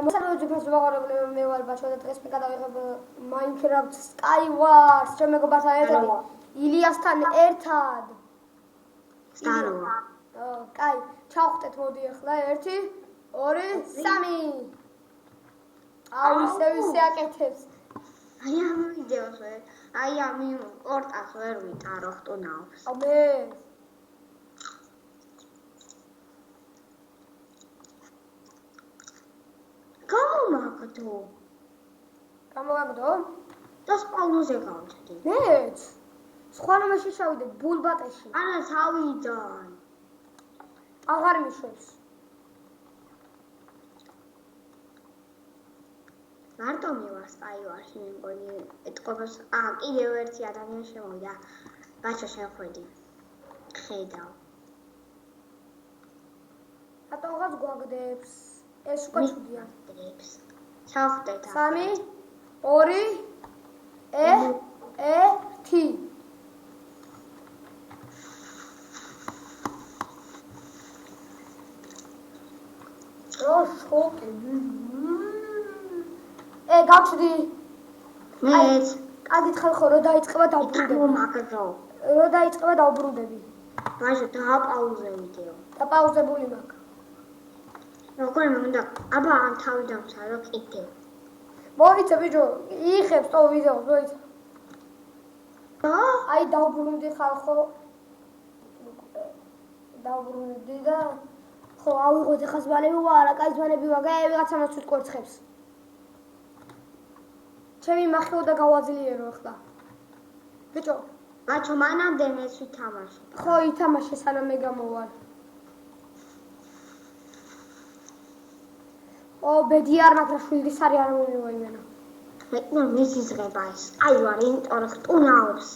მოსალოდები ფასვაღარებლები მე ვარ ბაჩო და დღეს მე გადავიღებ Minecraft Skywars ჩემ მეგობართან ერთად ილიასთან ერთად სტაროა კაი ჩავხტეთ მოდი ახლა 1 2 3 აუ ისე აკეთებს აი ამ ვიდეოზე აი ამ პორტალს ვერ ვიტარო ხტუნავს აბე გამოგაგდო და სპაუნოზე გავჩდი მეც სხვა რომელში შევიდე ბულბატეში არა თავიდან აღარ მიშვებს მარტო მივარ Skywars-ში მე მგონი ეთყობს კიდევ ერთი ადამიანი შემოვიდა ბაჩო შეხვედი ხედავ ატოღაც გვაგდებს ეს უკვე ჩუდია დებს ჩავხდეთ 3 2 1 შოკი გავჩდი მეც კარგით ხალხო რო დაიწყება დავბრუნდები ბაჟო დააპაუზე ვიდეო დაპაუზებული მაქვს როგორ მინდა აბა ამ თავიდან ვცადო კიდე მოიცა ბიჭო იხებს თო ვიდეოს მოიცა და აი დავბრუნდი ხალხო დავბრუნდი და ხო ავიღოთ ახლა ზმანები ვარა კაი ზმანები ვაგა ვიღაცამაც უთქვერცხებს ჩემი მახეო და გავაძლიერო ახლა ბიჭო ბაჩო მანამდე მეც ვითამაშე ხო ითამაშე სანამ მე გამოვალ ო ბედი არ მაგრამ შვილის არის არ მომივა იმენა მე მისიზღება ეს აი ვარ ინტორ ხტუნავს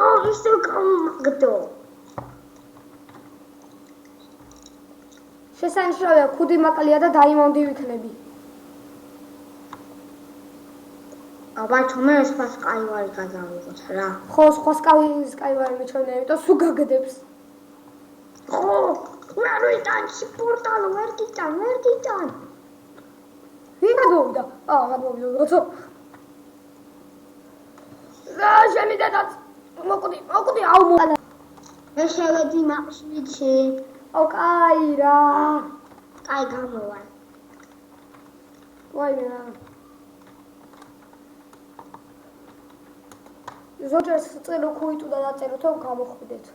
აუ ისე გამაგდო შესანიშნავია ქუდი მაკლია და დაიმონდი ვიქნები აბაჩო მე სხვა Skywars გადავიღოთ რა ხო სხვა Skywars მეჩვენე იმიტომ სულ გაგდებს ხო ვერ ვიტან პორტალ ვერ გიტან ვინ გადმოვიდა გადმოვიდა როცა რა შემიდადაც მოკვდი აუ მოალა მე შევედი მახშიდში ო კაი რა კაი გამოვალ ვაიმე რა ზოგადად წერო ქუიტუ და დაწერო თო გამოხვიდეთ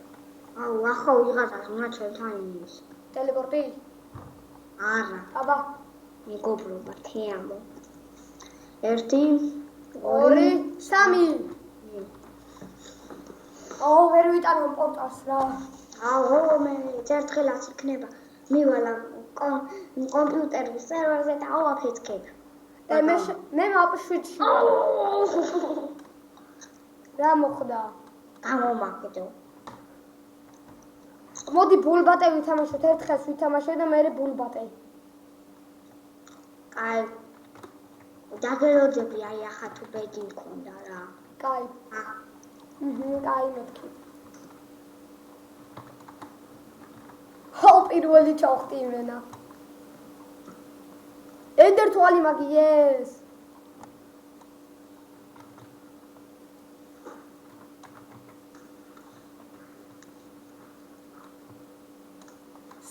აუ ახლა ვიღაცას უნდა ჩემთან იმის ტელეპორტი არა აბა მეგობრობა თეამო 1 2 3 აუ ვერ ვიტანო პორტალს რა აუ მე ერთხელაც იქნება მივალა კომპიუტერის სერვერზე და ავაფეთქებ მე მაპშვიდში რა მოხდა გამომაგდო მოდი ბულბატე ვითამაშოთ ერთხელს ვითამაშე და მე ბულბატე კაი დაგელოძები აი ახლა თუ ბედი მქონდა რა კაი კაი მეთქი ხო პირველი ჩავხტი იმენა ენდერ თვალი მაგი yes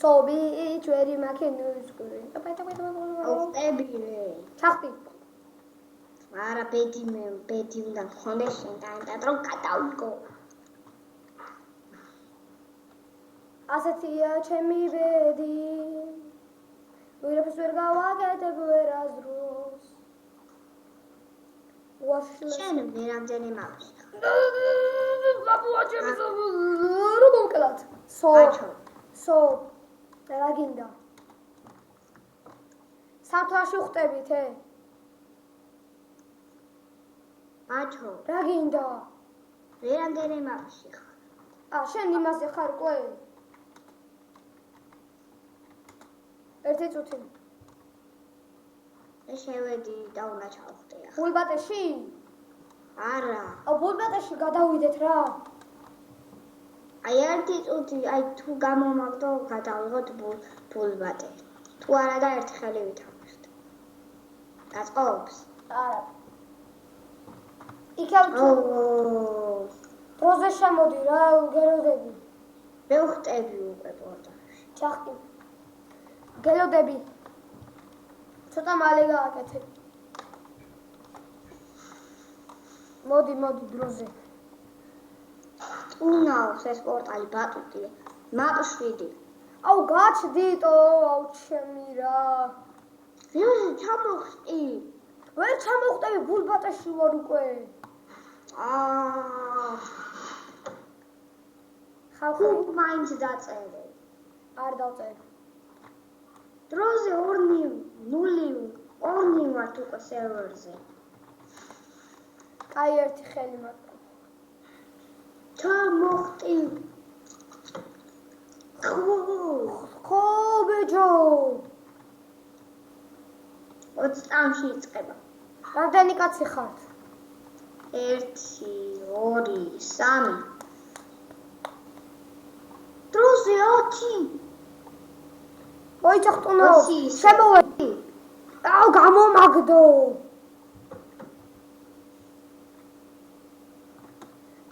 სობი ჩვენი მაქინუს გული ხტები ჩახტი არა ბედი უნდა მქონდეს შენთან რომ გადავიგო ასეთია ჩემი ბედი ვერაფერს ვერ გავაკეთებ ვერაზროს შენ მერამდენი მავში ბაბუა ჩემი რო მომკლათ სო რა გინდა საფთვაში ხტებით ბაჩო რა გინდა მერამდენი მავში ხარ შენ იმაზე ხარ უკვე ერთი წუთი შევედი და უნდა ჩავხტე ახლა ბულბატეში არა ბულბატეში გადავიდეთ რა აი ერთი წუთი აი თუ გამომაგდო გადავიღოთ ბულბატე თუ არა და ერთი ხელი ვითამაშოთ. გაწყობს? არა. იქავ თუ დროზე შემოდი რა, გელოდები. მე ვხტები უკვე პორტალში. ჩახტი. გელოდები. ცოტა მალე გააკეთე. მოდი დროზე. უნავს ეს პორტალი ბატუტი. მაპ 7. აუ გაჩდიტო, აუ ჩემი რა. ვინ ჩამოხტი? ვერ ჩამოხტები ბულბატაში ვარ უკვე. ხალხი მაინც დაწერე. არ დავწერე. დროზე 2-0 ვართ უკვე სერვერზე. კაი ერთი ხელი მაქვს. ჩამოხტი. ხო ბეჯო. 20 წამში იწყება. რამდენი კაცი ხართ? 1 2 3 დროზე 10 მოიჭახტუნო შემოვედი აუ გამომაგდო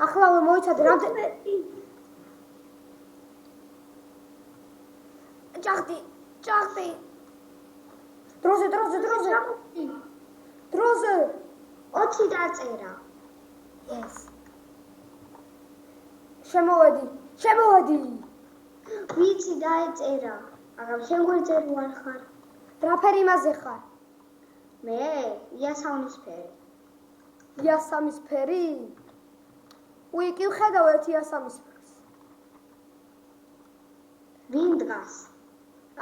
ახლა მოიცადე რამდენი ჭახტი დროზე 20 დაწერა. yes შემოვედი ვიცი დაეწერა. მაგრამ შენ გვეწერი ვარ ხარ. რა ფერი მასე ხარ? მე იასამისფერი. იასამისფერი? უიკი ვხედავ ერთი იასამისფერს. ვინ დგას?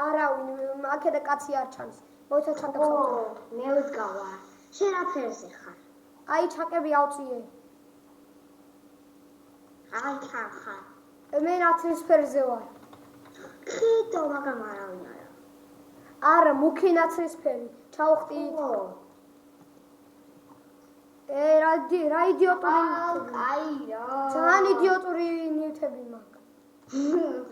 არავინ, აქედა კაცი არ ჩანს. მოიცა ჩანკებს ავწიე. მე ვდგავა. შენ რა ფერზე ხარ? აი ჩანკები ავწიე. აი ხარ. მე ნაცრისფერზე ვარ. ხედავ, მაგრამ არავინ არა. არა, მუქი ნაცრისფერი. ჩავხტი. რა იდიოტური. აი რა. ძალიან იდიოტური ნივთები მაქვს.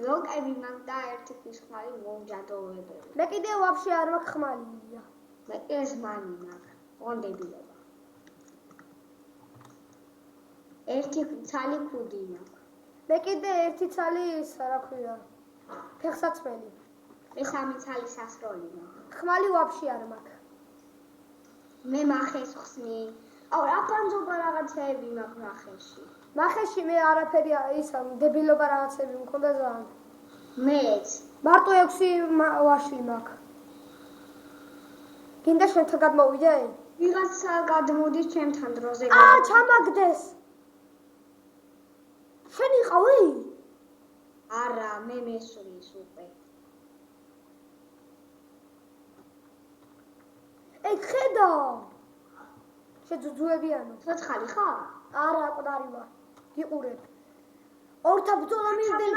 ლოკები მაქვს და ერთი ხის ხმალი მომჯადოვებელი. მე კიდე ვაფშე არ მაქვს ხმალია. მე ეს მანი მაქვს. კონდებილობა. ერთი ცალი ქუდი მაქვს. მე კიდე ერთი ცალი ის რა ქვია. ფეხსაცმელი. მე ხამი ცალი სასროლი მაქვს. ხმალი ვაფშე არ მაქვს. მე მახეს ხსნი. აუ რა პანძობა რაღაცეები მაქვს მახეში. მახეში მე არაფერი ისა დებილობა რაღაცები მქონდა ძალიან. მეც. მარტო 6 ვაში მაქვს. გინდა შენთან გადმოვიდე? ვიღაცა გადმოდის ჩემთან დროზე. ჩამაგდეს. შენ იყავი? არა, მე მესვრის უკვე. ხედა. შეძუძუებიანო. ცოცხალი ხარ? არა, ყდარი ვარ. გიყურებ. ორთა ბრძოლა მივდენ.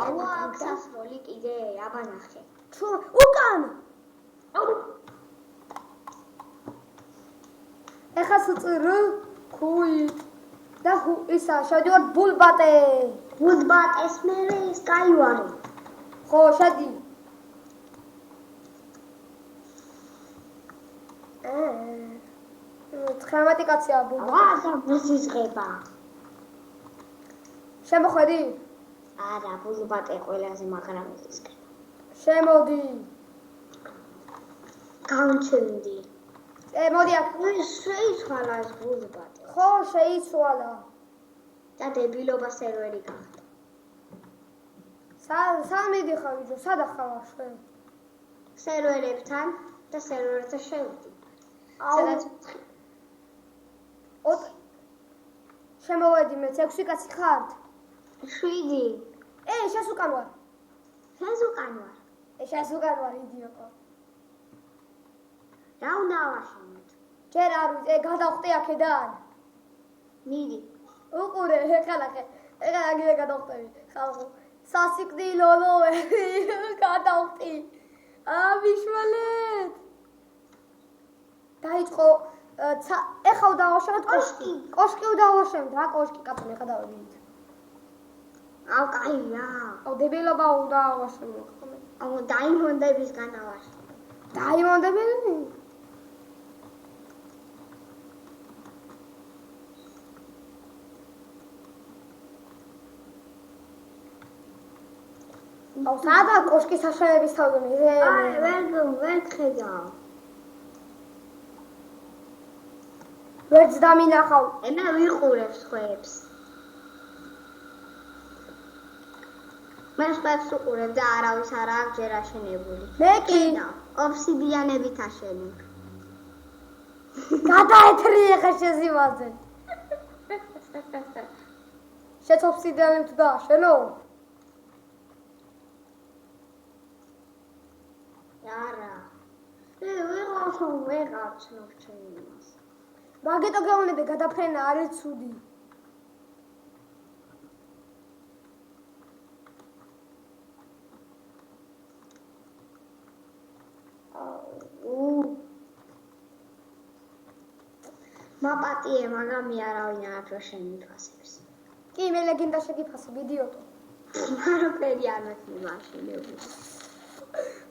აუ, სასროლი კიდე აბანახე. უკან. ეხა სუწრ ქუი და ისა შედიوار ბულბატე. ბულბატეს მე სკაივარი. ხო, შედი. 19 კაცია ბულბატე. და მუსიზღება. შემოხვედი? არა, ბულბატე ყველაზე მაგრა მუსიზღება. შემოდი. გამჩნდი. მოდი აქ. შეიცვალა ეს ბულბატე. ხო, შეიცვალა. და დებილობა სერვერი გახდა. სად მიდიხარ ვიჯო? სად ახლა შენ? სერვერებთან და სერვერზე შევდი. სადაც შემოვედი მე 6 კაცი ხართ? 7. შენს უკან ვარ. შენს უკან ვარ. შენს უკან ვარ იდიოტო. რა უნდა ავაშენოთ? ჯერ არ ვიცი, გადავხტე აქედან. მიდი. უყურე, ეხლა აგირე გადავხტები. ხალხო, სასიკვდილო გადავხტი. ვიშველეთ. დაიწყო ეხლა დავაშენოთ კოშკი. კოშკი დავაშენოთ, რა კოშკი კაცო, ეხლა დავიდით. აუ კაია. აუ დებილობა უნდა ავაშენო ხოლმე. აუ დაიმონდების განავაშენო. დაიმონდებელი? აუ სადა კოშკის აშენების თავზე მიდე. აი ვერ ხედავ. ვერც დამინახავ. ენა ვიყურებ სხვებს. მე სხვებს უყურებ და არავის არ აქვს ჯერ აშენებული. მე კი ობსიდიანებით აშენი. გადაეთრიე ხა შეზიმაზე. შეც ობსიდიანით დააშენო? არა. ვეღარ ცნობ ჩემს. მაგეთო გეუბნები გადაფრენა არის ცუდი. მაპატიე, მაგრამ მე არავინ არ აქვს შემიფასებს. კი, მე ლეგენდა შეგიფასებ, იდიოტო. არაფერი არ მაქვს მაშინები.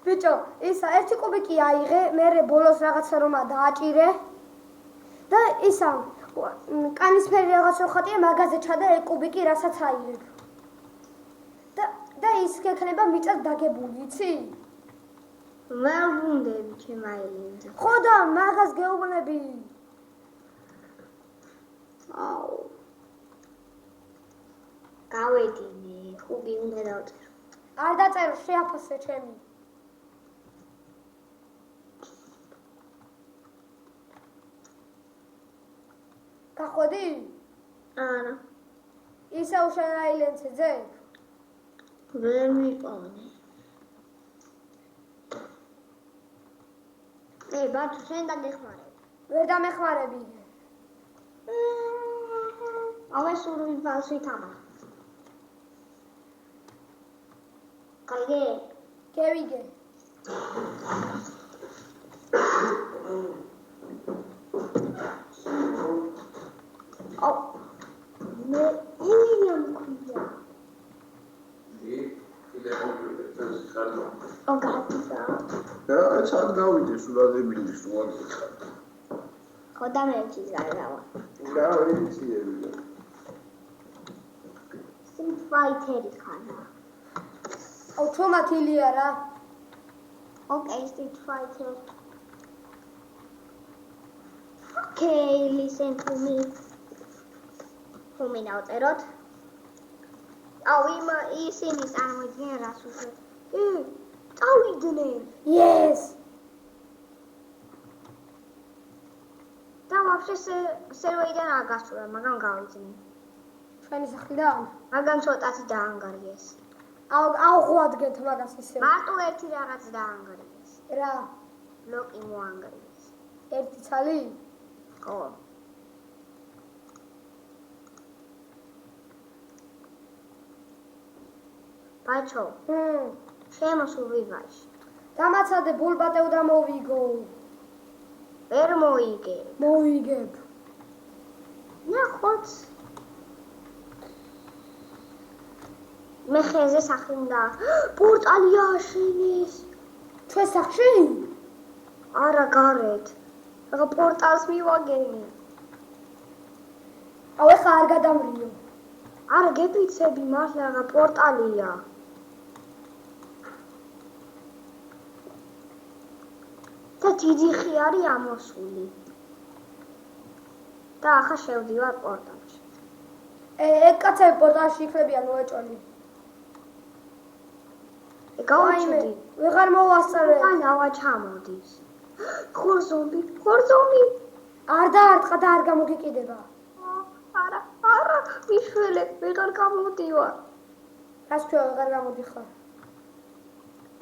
ბიჭო, ისა ერთი კუბიკი აიღე, მე ბოლოს რაღაცა რომა დააჭირე. და ისა კანისფერი რაღაცა ხატია, მაგაზე ჩადა კუბიკი, რასაც აიღებ. და ის გექნება მიწად დაგებული, იცი? ვერ ვუნდები ჩემაილინზე. ხო და მაგას გეუბნები. აუ. გავედინე, ხუბი უნდა დავწერო. არ დაწერო, შეაფასე ჩემი. გახვედი? არა. ისე უშენ აილენცე ძებ? ვერ მიყოლე. ბატუ, შენ დაგეხმარებ. ვერ დამეხმარები. აუ სულ ვიფასვით ამა. კაიგე. გევიგე. აუ. მე ემიამ ქვია. Oh God, Ja, jetzt hat Gaudi schon da die Bildung. ხოდა მე ვჭირდება. Ja, ich sehe wieder. Street Fighter ხანა. ავტომატილია რა. Okay, Street Fighter. Okay, listen to me. ხომი დავწეროთ. აუ ისინი წარმოიდგინე რას უშვებ. წავიდნენ. Yes. და ვაფშე სერვერიდან არ გასულა, მაგრამ გავიძინე. ჩვენი სახლიდან? მაგრამ ცოტათი დაანგარიეს. აუღვადგეთ მაგას ისე. მარტო ერთი რაღაც დაანგარიეს. რა? ბლოკი მოანგარიეს. ერთი ცალი? ხო. ბაჩო. შემოსული ვაჟი. დამაცადე ბულბატევ და მოვიგო. ვერ მოიგე. მოვიგებ. ნახოთ. მე ხეზე სახლი უნდა. პორტალი აშენეს. ჩვენ სახლში? არა გარეთ. რა პორტალს მივაგენი. აუ ეხა არ გადამრიო. არა გეპიცები მართლა რა პორტალია. და დიდი ხი არის ამოსული. და ახლა შევდივარ პორტალში. ეგ კაცები პორტალში იქნებიან მოეჭოლი. გავაჩვდი. ვეღარ მოვასწრე. ანა ჩამოდის. ხორზომბი. არ დაარტყა და არ გამოგიკიდება. არა, მიშველე, ვეღარ გამოდივარ. რას თქვა ვეღარ გამოდიხარ?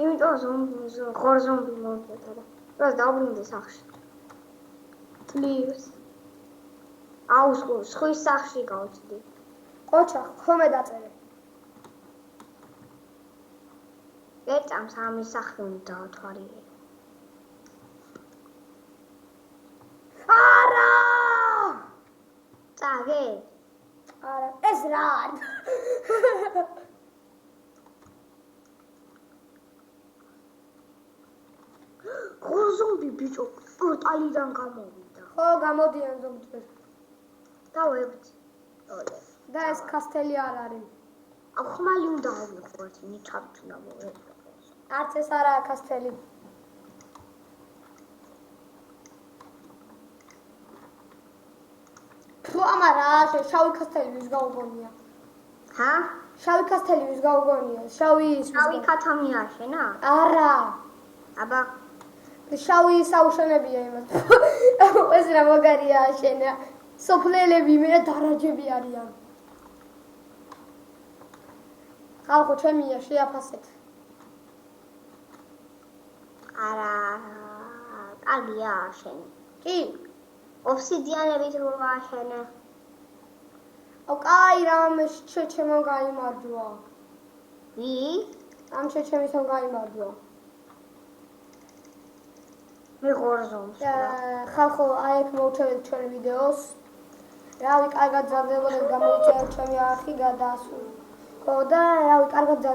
იმიტომ ხორზომბი მომწეთა და რას დავბრუნდი სახლში. Please. აუ სხვის სახლში გავწდი. ყოჩა, ხომე დაწერე. ეწამს ამის სახლი უნდა დავთვალიერე. არა! წაგე? არა, ეს რა არის? ხვიდი ბიჭო, პორტალიდან გამოვიდა. ხო, გამოდიან ზოგადად. და ვებთ. ოლე. და ეს კასტელი არ არის. ახმალი უნდა ავიღოთ, ნიჩაბთ უნდა მოვეწყოთ. არც ეს არაა კასტელი. თუ ამარა, შავი კასტელი ვის გაუგონია? ჰა? შავი კასტელი ვის გაუგონია? შავი ის. შავი ქათამი აშენა? არა. აბა, შავი საუშენებია იმას. ეს რა მაგარია აშენა. სოფლელები მე დარაჯები არიან. ხალხო ჩემია შეაფასეთ. არა, კარგია აშენი. კი. ოფსიდიანებით რო აშენე. აუ კაი რამ ჩემო გაიმარჯვა. ვი? ამ ჩემისთან გაიმარჯვა. მე ღორზომს. ხალხო აი აქ მოვჩერეთ ჩვენ ვიდეოს. რავი, კარგად ძარდებოდეთ, გამოიწერეთ ჩემი არხი გადაასვი. ხო და რავი, კარგად